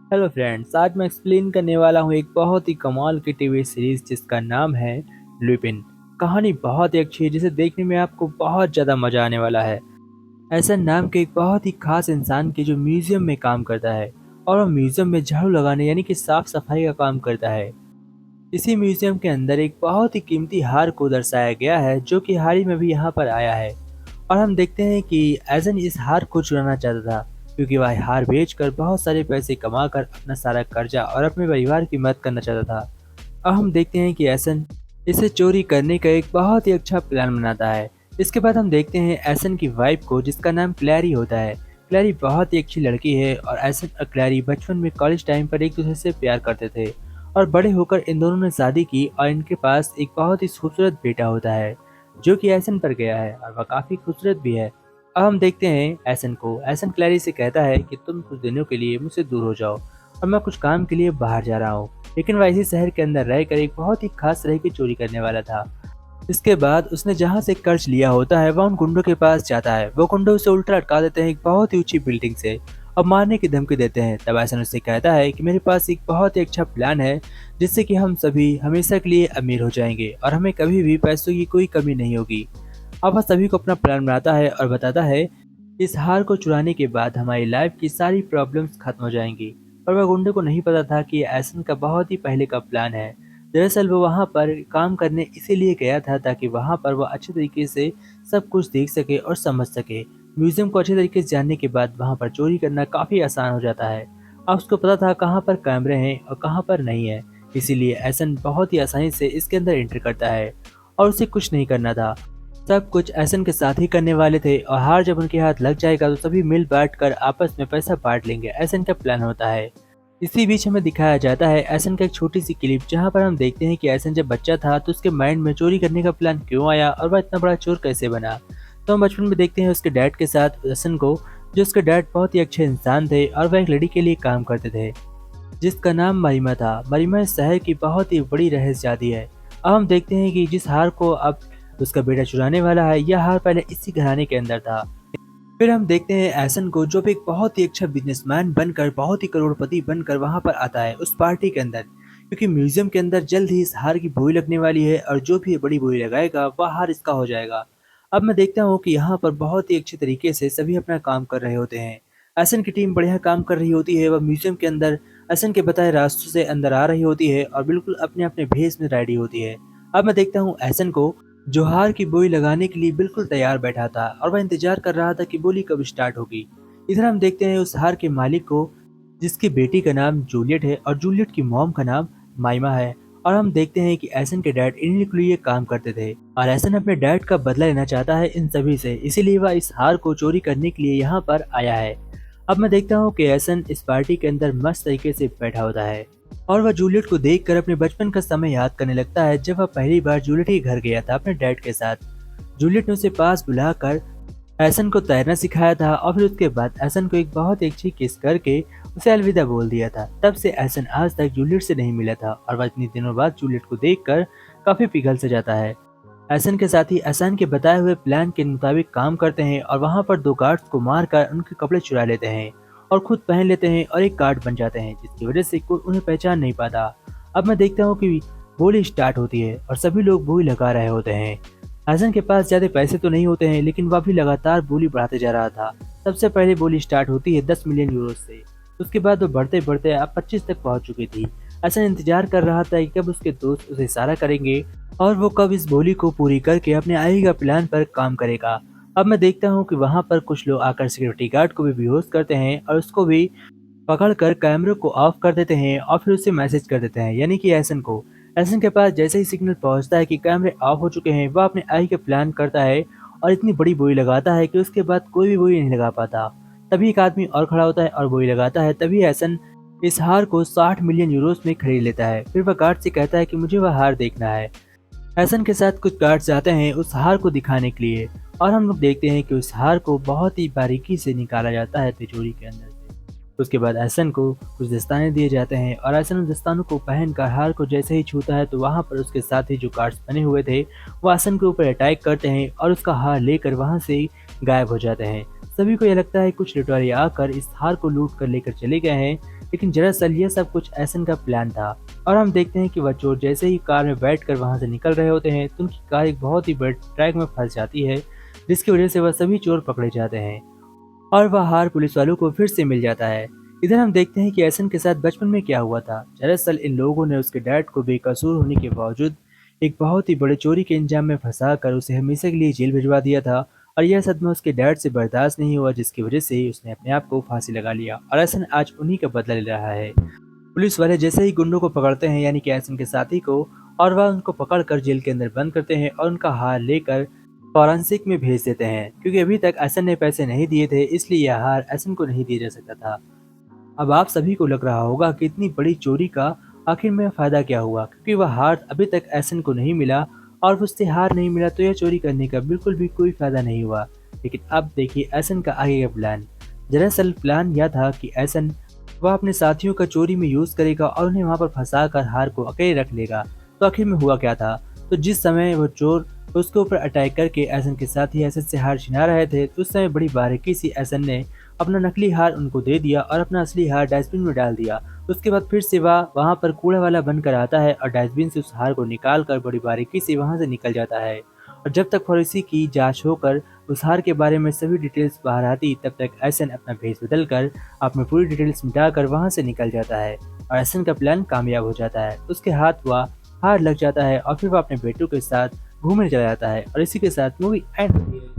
Hello friends, आज मैं explain करने वाला हूँ एक बहुत ही कमाल की टीवी सीरीज जिसका नाम है लुपिन। कहानी बहुत ही अच्छी है जिसे देखने में आपको बहुत ज़्यादा मज़ा आने वाला है। ऐसा नाम के एक बहुत ही खास इंसान की जो म्यूजियम में काम करता है और वो म्यूजियम में झाड़ू लगाने यानी कि साफ सफाई का काम करता है। इसी म्यूजियम के अंदर एक बहुत ही कीमती हार को दर्शाया गया है जो कि हाल ही में भी यहाँ पर आया है। और हम देखते हैं कि एजन इस हार को चुराना चाहता था क्योंकि वह हार बेचकर बहुत सारे पैसे कमाकर अपना सारा कर्जा और अपने परिवार की मदद करना चाहता था। अब हम देखते हैं कि एसन इसे चोरी करने का एक बहुत ही अच्छा प्लान बनाता है। इसके बाद हम देखते हैं एसन की वाइफ को जिसका नाम क्लैरी होता है। क्लैरी बहुत ही अच्छी लड़की है और एसन और क्लैरी बचपन में कॉलेज टाइम पर एक दूसरे से प्यार करते थे और बड़े होकर इन दोनों ने शादी की और इनके पास एक बहुत ही खूबसूरत बेटा होता है जो कि एसन पर गया है और वह काफी खूबसूरत भी है। अब हम देखते हैं एसन को। एसन क्लैरी से कहता है कि तुम कुछ दिनों के लिए मुझसे दूर हो जाओ और मैं कुछ काम के लिए बाहर जा रहा हूँ। लेकिन वह इसी शहर के अंदर रहकर एक बहुत ही खास तरह की चोरी करने वाला था। इसके बाद उसने जहाँ से कर्ज लिया होता है वह उन गुंडों के पास जाता है। वो गुंडों उसे उल्टा अटका देते हैं एक बहुत ही ऊंची बिल्डिंग से और मारने की धमकी देते हैं। तब एसन उससे कहता है कि मेरे पास एक बहुत ही अच्छा प्लान है जिससे कि हम सभी हमेशा के लिए अमीर हो जाएंगे और हमें कभी भी पैसों की कोई कमी नहीं होगी। अब वह सभी को अपना प्लान बनाता है और बताता है इस हार को चुराने के बाद हमारी लाइफ की सारी प्रॉब्लम्स खत्म हो जाएंगी। पर वह गुंडे को नहीं पता था कि ये एसन का बहुत ही पहले का प्लान है। दरअसल वो वहाँ पर काम करने इसीलिए गया था ताकि वहाँ पर वह अच्छे तरीके से सब कुछ देख सके और समझ सके। म्यूजियम को अच्छे तरीके से जानने के बाद वहाँ पर चोरी करना काफ़ी आसान हो जाता है। अब उसको पता था कहाँ पर कैमरे हैं और कहाँ पर नहीं है, इसीलिए एसन बहुत ही आसानी से इसके अंदर एंटर करता है और उसे कुछ नहीं करना था। सब कुछ एसन के साथ ही करने वाले थे और हार जब उनके हाथ लग जाएगा तो सभी मिल बांट कर आपस में पैसा बांट लेंगे, एसन का प्लान होता है। इसी बीच हमें दिखाया जाता है एसन का एक छोटी सी क्लिप जहां पर हम देखते हैं कि एसन जब बच्चा था तो उसके माइंड में चोरी करने का प्लान क्यों आया और वह इतना बड़ा चोर कैसे बना। तो हम बचपन में देखते हैं उसके डैड के साथ एसन को, जो उसके डैड बहुत ही अच्छे इंसान थे और वह एक लड़की के लिए काम करते थे जिसका नाम मरिमा था। मरिमा इस शहर की बहुत ही बड़ी रहस्यवादी है। अब हम देखते हैं कि जिस हार को अब उसका बेटा चुराने वाला है, यह हार पहले इसी घराने के अंदर था। फिर हम देखते हैं एसन को जो भी एक बहुत ही अच्छा बिजनेसमैन बनकर, बहुत ही करोड़पति बनकर वहां पर आता है उस पार्टी के अंदर, क्योंकि म्यूजियम के अंदर जल्द ही इस हार की बोई लगने वाली है और जो भी बड़ी बोई लगाएगा वह हार इसका हो जाएगा। अब मैं देखता हूँ कि यहाँ पर बहुत ही अच्छे तरीके से सभी अपना काम कर रहे होते हैं। एसन की टीम बढ़िया काम कर रही होती है। वह म्यूजियम के अंदर एसन के बताए रास्तों से अंदर आ रही होती है और बिल्कुल अपने अपने भेष में रेडी होती है। अब मैं देखता हूँ एसन को जो हार की बोली लगाने के लिए बिल्कुल तैयार बैठा था और वह इंतजार कर रहा था कि बोली कब स्टार्ट होगी। इधर हम देखते हैं उस हार के मालिक को जिसकी बेटी का नाम जूलियट है और जूलियट की मॉम का नाम माइमा है। और हम देखते हैं कि एसन के डैड इन्हीं के लिए काम करते थे और एसन अपने डैड का बदला लेना चाहता है इन सभी से, इसीलिए वह इस हार को चोरी करने के लिए यहाँ पर आया है। अब मैं देखता हूँ कि एसन इस पार्टी के अंदर मस्त तरीके से बैठा होता है और वह जूलियट को देखकर अपने बचपन का समय याद करने लगता है जब वह पहली बार जूलियट के घर गया था अपने डैड के साथ। जूलियट ने उसे पास बुलाकर एसन को तैरना सिखाया था और फिर उसके बाद एसन को एक बहुत ही अच्छी किस करके उसे अलविदा बोल दिया था। तब से एसन आज तक जूलियट से नहीं मिला था और वह इतने दिनों बाद जूलियट को देखकर काफी पिघल से जाता है। एसन के साथी एसन के बताए हुए प्लान के मुताबिक काम करते हैं और वहां पर दो गार्ड्स को मारकर उनके कपड़े चुरा लेते हैं और खुद पहन लेते हैं और एक गार्ड बन जाते हैं जिसकी वजह से कोई उन्हें पहचान नहीं पाता। अब मैं देखता हूँ कि बोली स्टार्ट होती है और सभी लोग बोली लगा रहे होते हैं। एसन के पास ज्यादा पैसे तो नहीं होते हैं लेकिन वह भी लगातार बोली बढ़ाते जा रहा था। सबसे पहले बोली स्टार्ट होती है 10 मिलियन यूरो से। उसके बाद वो बढ़ते बढ़ते अब 25 तक पहुंच चुकी थी। एसन इंतजार कर रहा था कि कब उसके दोस्त उसे इशारा करेंगे और वो कब इस बोली को पूरी करके अपने आगे का प्लान पर काम करेगा। अब मैं देखता हूँ कि वहाँ पर कुछ लोग आकर सिक्योरिटी गार्ड को भी बेहोश करते हैं और उसको भी पकड़कर कैमरे को ऑफ कर देते हैं और फिर उसे मैसेज कर देते हैं, यानी कि एसन को। एसन के पास जैसे ही सिग्नल पहुंचता है कि कैमरे ऑफ हो चुके हैं, वह अपने आगे का प्लान करता है और इतनी बड़ी बोई लगाता है कि उसके बाद कोई भी बोई नहीं लगा पाता। तभी एक आदमी और खड़ा होता है और बोई लगाता है। तभी एसन इस हार को 60 मिलियन यूरोस में खरीद लेता है। फिर वह गार्ड से कहता है कि मुझे वह हार देखना है। एसन के साथ कुछ गार्ड्स जाते हैं उस हार को दिखाने के लिए और हम लोग देखते हैं कि उस हार को बहुत ही बारीकी से निकाला जाता है तिजोरी के अंदर से। उसके बाद एसन को कुछ दस्ताने दिए जाते हैं और एसन उन दस्तानों को पहनकर हार को जैसे ही छूता है तो वहाँ पर उसके साथ ही जो गार्ड्स बने हुए थे वो एसन के ऊपर अटैक करते हैं और उसका हार लेकर वहाँ से गायब हो जाते हैं। सभी को यह लगता है कुछ लुटेरे आकर इस हार को लूट कर लेकर चले गए हैं, लेकिन दरअसल ये सब कुछ एहसन का प्लान था। और हम देखते हैं कि वह चोर जैसे ही कार में बैठकर वहां से निकल रहे होते हैं तो उनकी कार एक बहुत ही बड़े ट्रैक में फंस जाती है, जिसकी वजह से वह सभी चोर पकड़े जाते हैं और वह हार पुलिस वालों को फिर से मिल जाता है। इधर हम देखते हैं कि एहसन के साथ बचपन में क्या हुआ था। दरअसल इन लोगों ने उसके डैड को बेकसूर होने के बावजूद एक बहुत ही बड़े चोरी के इंजाम में फंसा कर उसे हमेशा के लिए जेल भिजवा दिया था। और यह सदमा उसके डैड से बर्दाश्त नहीं हुआ, जिसकी वजह से उसने अपने आप को फांसी लगा लिया और एहसन आज उन्हीं का बदला ले रहा है। पुलिस वाले जैसे ही गुंडों को पकड़ते हैं, यानी कि एहसन के साथी को, और वह उनको पकड़कर जेल के अंदर बंद करते हैं और उनका हार लेकर फॉरेंसिक में भेज देते हैं, क्योंकि अभी तक एहसन ने पैसे नहीं दिए थे, इसलिए यह हार एहसन को नहीं दिया जा सकता था। अब आप सभी को लग रहा होगा कि इतनी बड़ी चोरी का आखिर में फायदा क्या हुआ, क्योंकि वह हार अभी तक एहसन को नहीं मिला और उससे हार नहीं मिला तो यह चोरी करने का बिल्कुल भी कोई फायदा नहीं हुआ। लेकिन अब देखिए एहसन का आगे का प्लान। दरअसल प्लान यह था कि एहसन वह अपने साथियों का चोरी में यूज करेगा और उन्हें वहां पर फंसा कर हार को अकेले रख लेगा। तो आखिर में हुआ क्या था, तो जिस समय वो चोर उसके ऊपर अटैक करके एहसन के साथी एहसन से हार छिना रहे थे, तो उस समय बड़ी बारीकी से एहसन ने अपना नकली हार उनको दे दिया और अपना असली हार डस्टबिन में डाल दिया। उसके बाद फिर से वह वहां पर कूड़ा वाला बनकर आता है और डस्टबिन से उस हार को निकाल कर बड़ी बारीकी से वहां से निकल जाता है। और जब तक फॉरेंसिक की जांच होकर उस हार के बारे में सभी डिटेल्स बाहर आती, तब तक एहसन अपना भेष बदल कर अपनी पूरी डिटेल्स मिटाकर वहां से निकल जाता है और एहसन का प्लान कामयाब हो जाता है। उसके हाथ वह हार लग जाता है और फिर वह अपने बेटों के साथ घूमने चला जाता है और इसी के साथ मूवी एंड होती है।